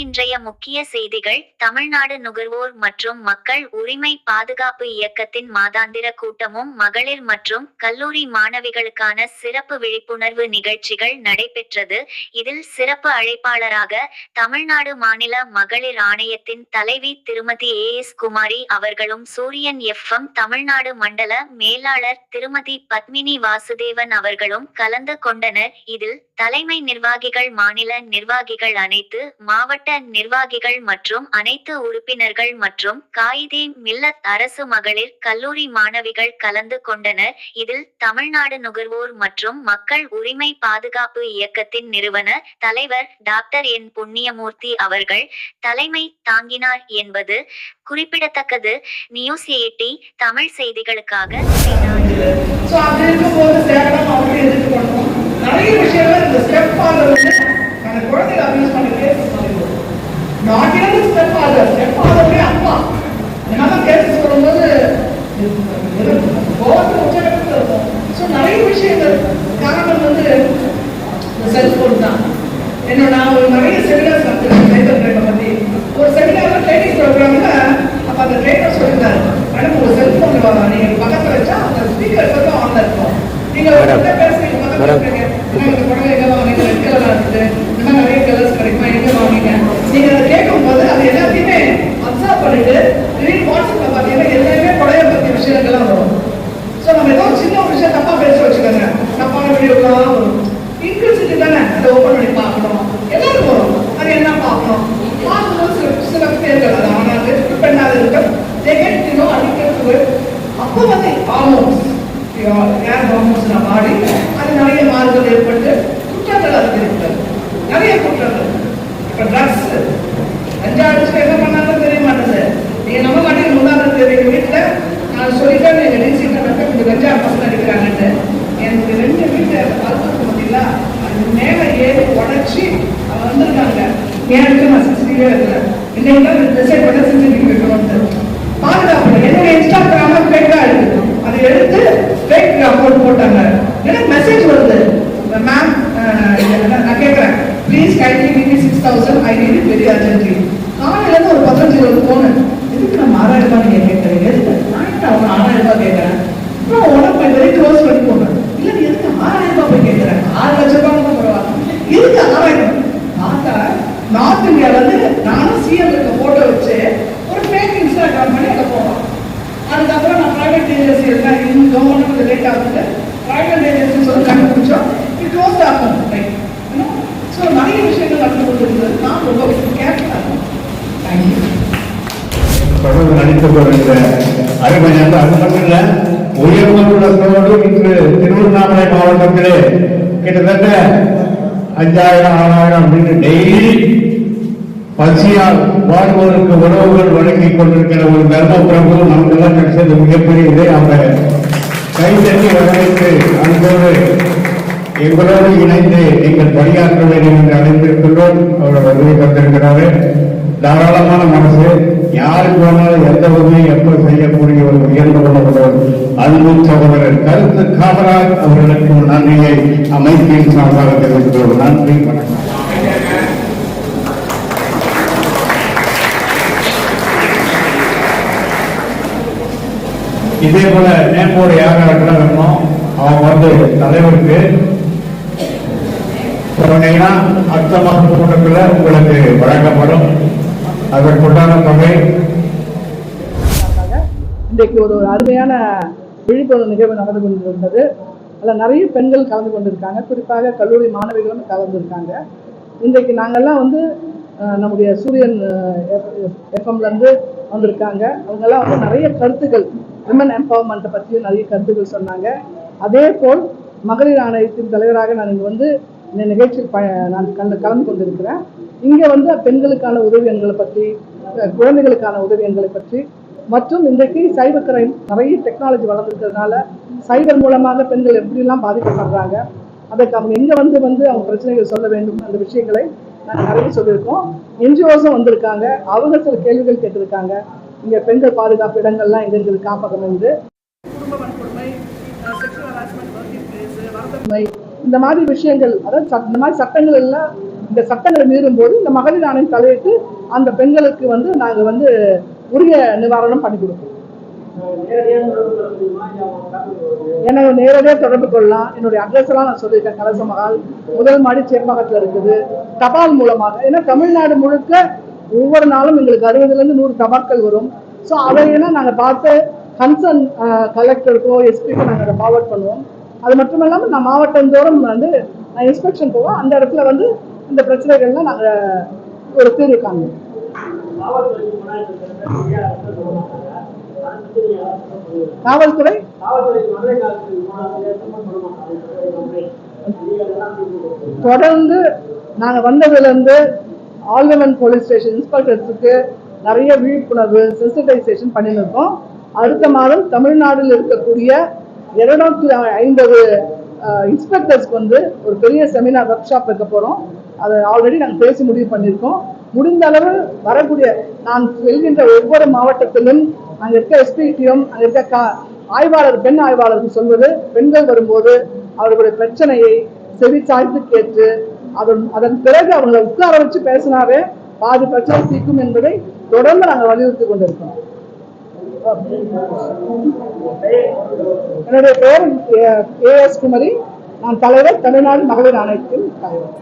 இன்றைய முக்கிய செய்திகள். தமிழ்நாடு நுகர்வோர் மற்றும் மக்கள் உரிமை பாதுகாப்பு இயக்கத்தின் மாதாந்திர கூட்டமும் மகளிர் மற்றும் கல்லூரி மாணவிகளுக்கான சிறப்பு விழிப்புணர்வு நிகழ்ச்சிகள் நடைபெற்றது. இதில் சிறப்பு அழைப்பாளராக தமிழ்நாடு மாநில மகளிர் ஆணையத்தின் தலைவி திருமதி AS குமாரி அவர்களும், சூரியன் FM தமிழ்நாடு மண்டல மேலாளர் திருமதி பத்மினி வாசுதேவன் அவர்களும் கலந்து கொண்டனர். இதில் தலைமை நிர்வாகிகள், மாநில நிர்வாகிகள், அனைத்து மாவட்ட நிர்வாகிகள் மற்றும் அனைத்து உறுப்பினர்கள் மற்றும் காயிதே மில்லத் அரசு மகளிர் கல்லூரி மாணவிகள் கலந்து கொண்டனர். இதில் தமிழ்நாடு நுகர்வோர் மற்றும் மக்கள் உரிமை பாதுகாப்பு இயக்கத்தின் நிறுவன தலைவர் டாக்டர் என் புண்ணியமூர்த்தி அவர்கள் தலைமை தாங்கினார் என்பது குறிப்பிடத்தக்கது. நியூஸ் 80 தமிழ் செய்திகளுக்காக நிறைய விஷயங்கள் இந்த ஸ்டெப் ஃபாதர் வந்து அந்த குழந்தைகளை அபியூஸ் பண்ண கேசஸ் பண்ணிடுவோம். நாட் ஈவன் ஸ்டெப் ஃபாதருடைய அப்பா என்னதான் கேசஸ் வரும்போது கோவத்தில் உச்சகட்டத்தில் இருக்கும். ஸோ நிறைய விஷயங்கள் காரணம் வந்து இந்த செல்ஃபோன் தான். நான் ஒரு நிறைய செமினார்ஸ் நடத்துகிறேன் சைபர் கிரைமை பற்றி. ஒரு செமினாரில் ட்ரைனிங் ப்ரோக்ராமில் அப்போ அந்த ட்ரைனர் சொல்லியிருந்தாரு, மேடம் உங்கள் செல்ஃபோன் நீங்கள் பக்கத்தில் வச்சா அந்த ஸ்பீக்கர் வந்து ஆன்ல இருக்கும். நீங்கள் பேசுறீங்க பக்கத்தில் இருக்கீங்க, இந்த புடவை எங்கே வாங்கினீங்க, ரெட் கலராக இருக்குது, இந்த மாதிரி நிறைய கலர்ஸ் கிடைக்குமா, எங்கே வாங்கினீங்க, நீங்கள் அதை கேட்கும் போது அது எல்லாத்தையுமே அப்சர்வ் பண்ணிட்டு திடீர்னு வாட்ஸ்அப்பில் பார்த்தீங்கன்னா எல்லாமே புடவை பற்றிய விஷயங்கள்லாம் வரும். ஸோ நம்ம ஏதோ சின்ன ஒரு விஷயம் தப்பாக பேச வச்சுக்கோங்க, தப்பான வீடியோக்கெல்லாம் வரும். இன்க்ரிசிட்டி தானே, அதை ஓப்பன் பண்ணி பார்க்கணும், எல்லாரும் வரும். அது என்ன பார்க்கணும், பார்க்கும்போது சில பேர்கள் அது ஆனாது பெண்ணாக இருக்கும் அடிக்கிறது. அப்போ வந்து ஹார்மோன்ஸ் ஏர் ஹார்மோன்ஸ் நம்ம ஆடி அது நிறைய மாறுதல் ஏற்பட்டு குற்றங்கள் அது இருக்கிறது, நிறைய குற்றங்கள். இப்போ ட்ரக்ஸ் அஞ்சாவது என்ன பண்ணாலும் தெரிய மாட்டேது. நீங்கள் நம்ம மாட்டேங்க முன்னாடி தெரியும். வீட்டில் நான் சொல்லிட்டேன், எங்கள் டிசிட்ட மட்டும் இந்த கஞ்சா பசங்க அடிக்கிறாங்கன்னு. எனக்கு 2 வீட்டில் மருத்துவம் பார்த்தீங்களா, அது மேலே ஏறி உடச்சி அவங்க வந்திருக்காங்க. எனக்கு நான் சிசிடிவியே இருக்கிறேன். இன்னைக்கு தான் டிசைட் பண்ண சிசிடிவி வைக்கணும்னு பாதுகாப்பு. என்னுடைய இன்ஸ்டாகிராம ஃபேக்காக இருக்குது, அதை எடுத்து ஃபேக் அக்கௌண்ட் போட்டாங்க. எனக்கு மெசேஜ் வருது, மேம் நான் கேட்குறேன், please kindly give me 6000, I need it very urgently. காலையிலேருந்து ஒரு 15 ஃபோனு. எதுக்கு நான் 6000 ரூபாய் நீங்கள் கேட்குறீங்க, எதுக்கு நான் அவங்க 6000 ரூபாய் கேட்குறேன். அப்புறம் உனக்கு வெரி க்ளோஸ் பண்ணி போனேன். இல்லை எதுக்கு 6000 ரூபாய் போய் கேட்குறேன், 6 லட்சம் ரூபாய் பரவாயில்ல, எதுக்கு 6000? பார்த்தா நார்த் இந்தியாவிலேருந்து நானும் சிஎம் இருக்க ஃபோட்டோ வச்சு ஒரு ஃபேக் இன்ஸ்டாகிராம் பண்ணி அதை போடுறோம். அதுக்கப்புறம் நான் ப்ரைவேட் ஏஜென்சி இருக்கேன், இன்னும் கவர்மெண்ட் கொஞ்சம் லேட் ஆகுது, ப்ரைவேட் ஏஜென்சி சொல்லி கண்டுபிடிச்சோம். இட் க்ளோஸ் ஆகும். ரைட். ஸோ நிறைய விஷயங்கள் நடந்து கொண்டிருக்கிறது. நான் ரொம்ப கேர்ஃபுல்லாக இருக்கும். தேங்க்யூ. தொடர்ந்து நடித்து வருகிற அருமையாக அது மட்டும் இல்லை, உயர்நீதிமன்றத்தோடு இன்று திருவண்ணாமலை மாவட்டத்திலே கிட்டத்தட்ட 5000 6000 அப்படின்னு டெய்லி பசியால் வாழ்வோருக்கு உணவுகள் வழங்கிக் கொண்டிருக்கிற ஒரு தர்ம பிரபு நமக்கெல்லாம் கிடைச்சது மிகப்பெரிய இதை அவங்க கைத்தட்டி வரவேற்று அன்போடு எங்களோடு இணைந்து நீங்கள் பணியாற்ற வேண்டும் என்று அழைத்திருக்கின்றோம். அவர் வருகை தந்திருக்கிறாரு. தாராளமான மனசு, யாருக்கு வேணாலும் எந்த உதவியும் எப்ப செய்யக்கூடிய ஒரு உயர்ந்த உணவுடன் அன்பு சகோதரர் கருத்து காமராஜ் அவர்களுக்கு நன்றியை அமைப்பின் சார்பாக தெரிவிக்கிறோம். நன்றி, வணக்கம். இதே போல நேம்போடு யாரெல்லாம் வேணுமோ அவங்க வந்து தலைவருக்கு சொன்னீங்கன்னா அடுத்த மாத கூட்டத்தில் உங்களுக்கு வழங்கப்படும். அதற்குண்டான தொகை. இன்றைக்கு ஒரு அருமையான விழிப்புணர்வு நிகழ்வு நடந்து கொண்டிருந்தது. அதில் நிறைய பெண்கள் கலந்து கொண்டிருக்காங்க, குறிப்பாக கல்லூரி மாணவிகளும் கலந்துருக்காங்க. இன்றைக்கு நாங்கள்லாம் வந்து நம்முடைய சூரியன் எஃப்எம்லேருந்து வந்திருக்காங்க. அவங்கெல்லாம் வந்து நிறைய கருத்துக்கள், விமன் எம்பவர்மெண்ட்டை பற்றியும் நிறைய கருத்துக்கள் சொன்னாங்க. அதே போல் மகளிர் ஆணையத்தின் தலைவராக நான் இங்கே வந்து இந்த நிகழ்ச்சியில் நான் கலந்து கொண்டிருக்கிறேன். இங்கே வந்து பெண்களுக்கான உதவி எண்களை பற்றி, குழந்தைகளுக்கான உதவி எண்களை பற்றி, மற்றும் இன்றைக்கு சைபர் கிரைம் நிறைய டெக்னாலஜி வளர்ந்துருக்கிறதுனால சைபர் மூலமாக பெண்கள் எப்படிலாம் பாதிக்கப்படுறாங்க, அதற்கு அவங்க எங்கே வந்து அவங்க பிரச்சனைகள் சொல்ல வேண்டும், அந்த விஷயங்களை நாங்கள் நிறைய சொல்லியிருக்கோம். என்ஜிஓஸும் வந்திருக்காங்க, அவங்க சில கேள்விகள் கேட்டிருக்காங்க. இங்கே பெண்கள் பாதுகாப்பு இடங்கள்லாம் எங்கே இருக்குது, காப்பகம் இருந்து குடும்ப வன்கொடுமை, செக்ஷுவல் ஹராஸ்மெண்ட், இந்த மாதிரி விஷயங்கள், அதாவது இந்த மாதிரி சட்டங்கள் எல்லாம் இந்த சட்டங்களை மீறும் போது இந்த மகளிர் ஆணையம் தலையிட்டு அந்த பெண்களுக்கு வந்து நாங்க வந்து உரிய நிவாரணம் பண்ணி கொடுப்போம். எனக்கு நேரடியாக தொடர்பு கொள்ளலாம். என்னுடைய அட்ரஸ் எல்லாம் நான் சொல்லியிருக்கேன். கலச மகால், முதல் மாடி சேப்பாக்கத்தில் இருக்குது. தபால் மூலமாக, ஏன்னா தமிழ்நாடு முழுக்க ஒவ்வொரு நாளும் எங்களுக்கு 60லேருந்து 100 தபால்கள் வரும். ஸோ அதையெல்லாம் நாங்கள் பார்த்து கன்சர்ன் கலெக்டருக்கோ எஸ்பிக்கோ நாங்கள் அதை ஃபார்வர்ட் பண்ணுவோம். அது மட்டும் இல்லாமல் நான் மாவட்டந்தோறும் வந்து நான் இன்ஸ்பெக்ஷன் போவோம். அந்த இடத்துல வந்து இந்த பிரச்சனைகள்லாம் நாங்கள் ஒரு தீர்வு காண்போம். காவல்துறை தொடர்ந்து நாங்கள் வந்ததுலேருந்து ஆல்விமன் போலீஸ் ஸ்டேஷன் இன்ஸ்பெக்டர்ஸுக்கு நிறைய விழிப்புணர்வு சென்சிட்டைசேஷன் பண்ணியிருக்கோம். அடுத்த மாதம் தமிழ்நாட்டில் இருக்கக்கூடிய 250 இன்ஸ்பெக்டர்ஸ்க்கு வந்து ஒரு பெரிய செமினார் ஒர்க் ஷாப் வைக்க போகிறோம். அதை ஆல்ரெடி நாங்கள் பேசி முடிவு பண்ணியிருக்கோம். முடிந்த அளவு வரக்கூடிய நான் செல்கின்ற ஒவ்வொரு மாவட்டத்திலும் அங்கே இருக்க எஸ்பிடியும் அங்கே இருக்க ஆய்வாளர் பெண் ஆய்வாளருக்கு சொல்வது, பெண்கள் வரும்போது அவர்களுடைய பிரச்சனையை செவி சாய்த்து கேட்டு அதன் பிறகு அவங்களை உட்கார வச்சு பேசினாவே பாதி பிரச்சனை தீர்க்கும் என்பதை தொடர்ந்து நாங்கள் வலியுறுத்தி கொண்டிருக்கோம். என்னுடைய பெயர் AS குமரி. நான் தலைவர், தமிழ்நாடு மகளிர் ஆணையத்தின் தலைவர்.